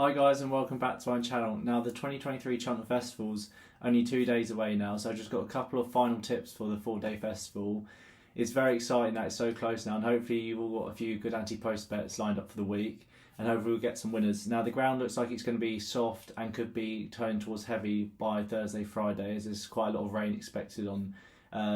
Hi guys and welcome back to my channel. Now the 2023 Cheltenham Festival's only 2 days away now, so I've just got a couple of final tips for the 4-day festival. It's very exciting that it's so close now, and hopefully you've all got a few good anti-post bets lined up for the week, and hopefully we'll get some winners. Now the ground looks like it's going to be soft and could be turning towards heavy by Thursday, Friday, as there's quite a lot of rain expected on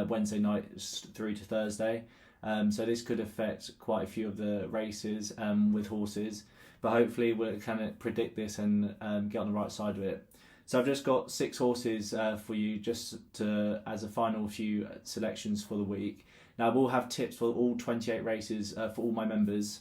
Wednesday night through to Thursday. So this could affect quite a few of the races with horses, but hopefully we'll kind of predict this and get on the right side of it. So I've just got 6 horses for you just as a final few selections for the week. Now we'll have tips for all 28 races for all my members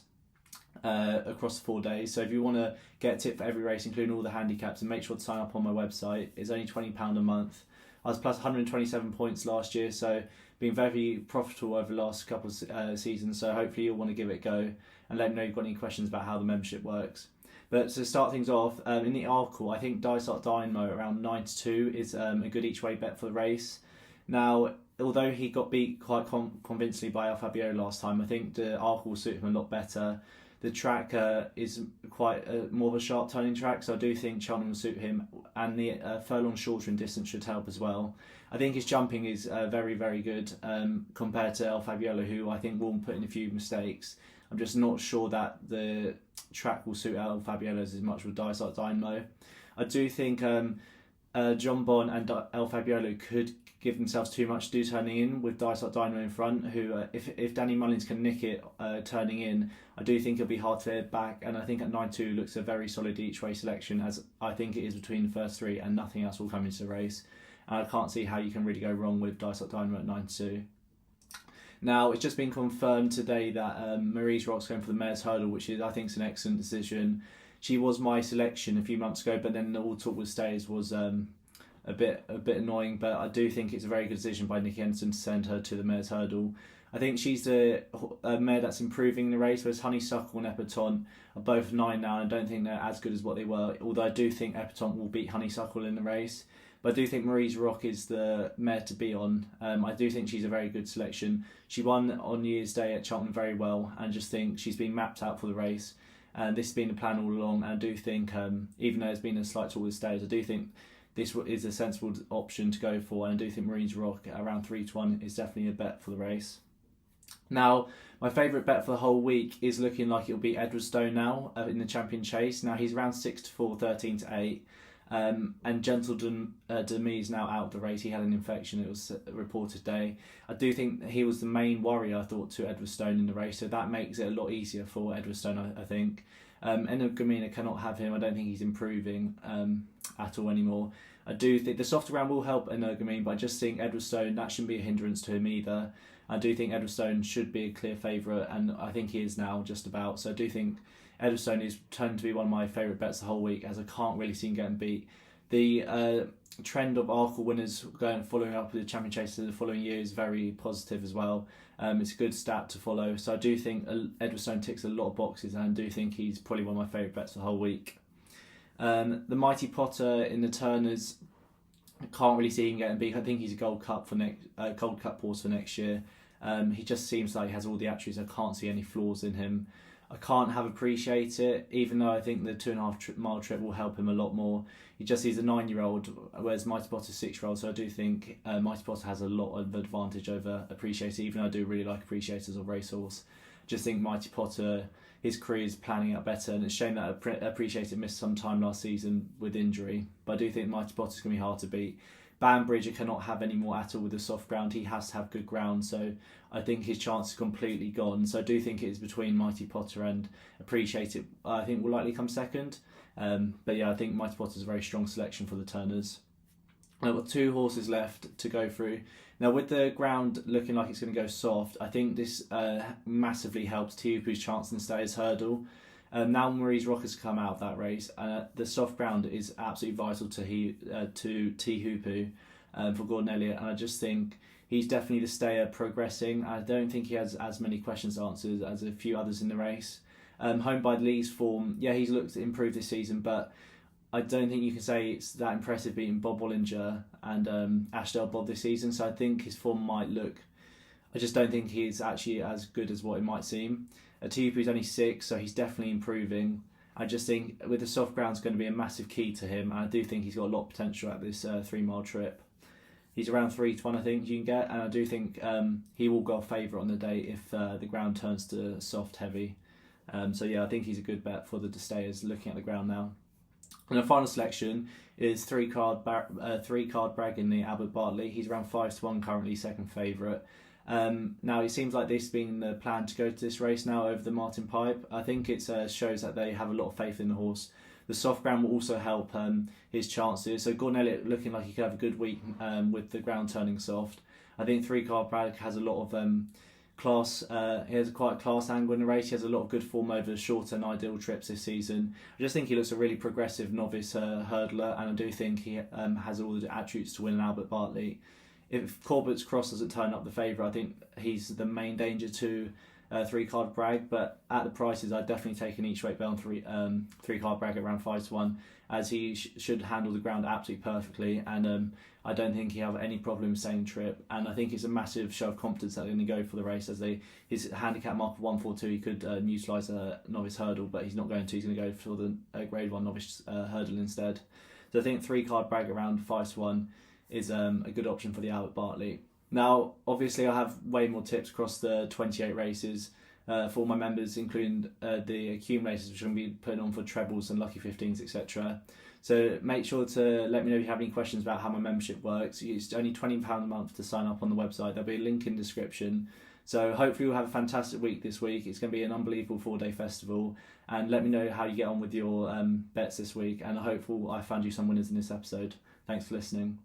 across the 4 days. So if you want to get a tip for every race, including all the handicaps, and make sure to sign up on my website. It's only £20 a month. I was plus 127 points last year, so been very profitable over the last couple of seasons. So hopefully you'll want to give it a go and let me know if you've got any questions about how the membership works. But to start things off, in the Arkle, I think Dysart Dynamo around 9-2 is a good each way bet for the race. Now, although he got beat quite convincingly by Fabio last time, I think the Arkle will suit him a lot better. The track is quite more of a sharp turning track, so I do think Cheltenham will suit him, and the furlong shorter in distance should help as well. I think his jumping is very, very good compared to El Fabiolo, who I think will put in a few mistakes. I'm just not sure that the track will suit El Fabiolo as much with Dysart Dynamo. I do think John Bon and El Fabiolo could give themselves too much to do turning in with Dysart Dynamo in front, who if Danny Mullins can nick it turning in, I do think it'll be hard to head back, and I think at 9-2 looks a very solid each way selection, as I think it is between the first 3 and nothing else will come into the race. And I can't see how you can really go wrong with Dysart Dynamo at 9-2. Now, it's just been confirmed today that Marie's Rock's going for the Mare's Hurdle, which is, I think, is an excellent decision. She was my selection a few months ago, but then all talk with stays was a bit annoying. But I do think it's a very good decision by Nicky Henderson to send her to the Mare's Hurdle. I think she's the mare that's improving in the race, whereas Honeysuckle and Epatante are both 9 now, and I don't think they're as good as what they were, although I do think Epatante will beat Honeysuckle in the race. But I do think Marie's Rock is the mare to be on. I do think she's a very good selection. She won on New Year's Day at Cheltenham very well, and just think she's been mapped out for the race. And this has been the plan all along. And I do think, even though it's been a slight talk with stays, I do think this is a sensible option to go for. And I do think Marie's Rock at around 3-1 is definitely a bet for the race. Now, my favourite bet for the whole week is looking like it'll be Edwardstone now in the Champion Chase. Now he's around 6-4, 13-8. And Gentle Demi is now out of the race. He had an infection, it was reported today. I do think he was the main worry, I thought, to Edwardstone in the race, so that makes it a lot easier for Edwardstone, I think. Enoghamina cannot have him. I don't think he's improving at all anymore. I do think the softer ground will help Enoghamina, but I just think Edwardstone, that shouldn't be a hindrance to him either. I do think Edwardstone should be a clear favourite, and I think he is now just about. So I do think Edwardstone is turned to be one of my favourite bets the whole week, as I can't really see him getting beat. The trend of Arkle winners following up with the Champion Chase the following year is very positive as well. It's a good stat to follow. So I do think Edwardstone ticks a lot of boxes, and I do think he's probably one of my favourite bets the whole week. The Mighty Potter in the Turners, I can't really see him getting beat. I think he's a Gold Cup horse for next year. He just seems like he has all the attributes. I can't see any flaws in him. I can't have Appreciate It, even though I think the 2.5 mile trip will help him a lot more. He's a 9-year-old, whereas Mighty Potter's 6-year-old, so I do think Mighty Potter has a lot of advantage over Appreciate It, even though I do really like Appreciate It as a racehorse. Just think Mighty Potter, his career is planning out better, and it's a shame that Appreciate It missed some time last season with injury, but I do think Mighty Potter's going to be hard to beat. Banbridge cannot have any more at all with the soft ground. He has to have good ground, so I think his chance is completely gone. So I do think it is between Mighty Potter and Appreciate It. I think will likely come second. But yeah, I think Mighty Potter is a very strong selection for the Turners. I've got 2 horses left to go through. Now, with the ground looking like it's going to go soft, I think this massively helps Tihupu's chance in the Stayers Hurdle. Now Marie's Rock has come out of that race. The soft ground is absolutely vital to Tihupu for Gordon Elliott, and I just think he's definitely the stayer progressing. I don't think he has as many questions answered as a few others in the race. Home by Lee's form, yeah, he's looked improved this season, but I don't think you can say it's that impressive beating Bob Bollinger and Ashdale Bob this season, so I think his form might look... I just don't think he's actually as good as what it might seem. Tihupu's only 6, so he's definitely improving. I just think with the soft ground is going to be a massive key to him, and I do think he's got a lot of potential at this 3 mile trip. He's around 3-1, I think you can get, and I do think he will go favourite on the day if the ground turns to soft heavy. So yeah, I think he's a good bet for the stayers looking at the ground now. And the final selection is 3-card Bragg in the Albert Bartley. He's around 5-1 currently, second favourite. Now it seems like this being the plan to go to this race now over the Martin Pipe. I think it shows that they have a lot of faith in the horse. The soft ground will also help his chances. So Gordon Elliott looking like he could have a good week with the ground turning soft. I think 3-card Bragg has a lot of class. He has quite a class angle in the race. He has a lot of good form over shorter and ideal trips this season. I just think he looks a really progressive novice hurdler, and I do think he has all the attributes to win an Albert Bartley. If Corbett's Cross doesn't turn up the favourite, I think he's the main danger to 3-card Bragg, but at the prices I'd definitely take an each weight bet on 3-card Bragg at around 5-1, as he should handle the ground absolutely perfectly, and I don't think he'll have any problem staying trip, and I think it's a massive show of confidence that they're going to go for the race, as his handicap mark of 142, he could utilise a novice hurdle, but he's not going to. He's going to go for the grade 1 novice hurdle instead. So I think 3-card Bragg around 5-1 is a good option for the Albert Bartley. Now, obviously, I have way more tips across the 28 races for all my members, including the accumulators, which I'm going to be putting on for trebles and lucky 15s, etc. So make sure to let me know if you have any questions about how my membership works. It's only £20 a month to sign up on the website. There'll be a link in the description. So hopefully we'll have a fantastic week this week. It's going to be an unbelievable 4-day festival. And let me know how you get on with your bets this week. And I hope I found you some winners in this episode. Thanks for listening.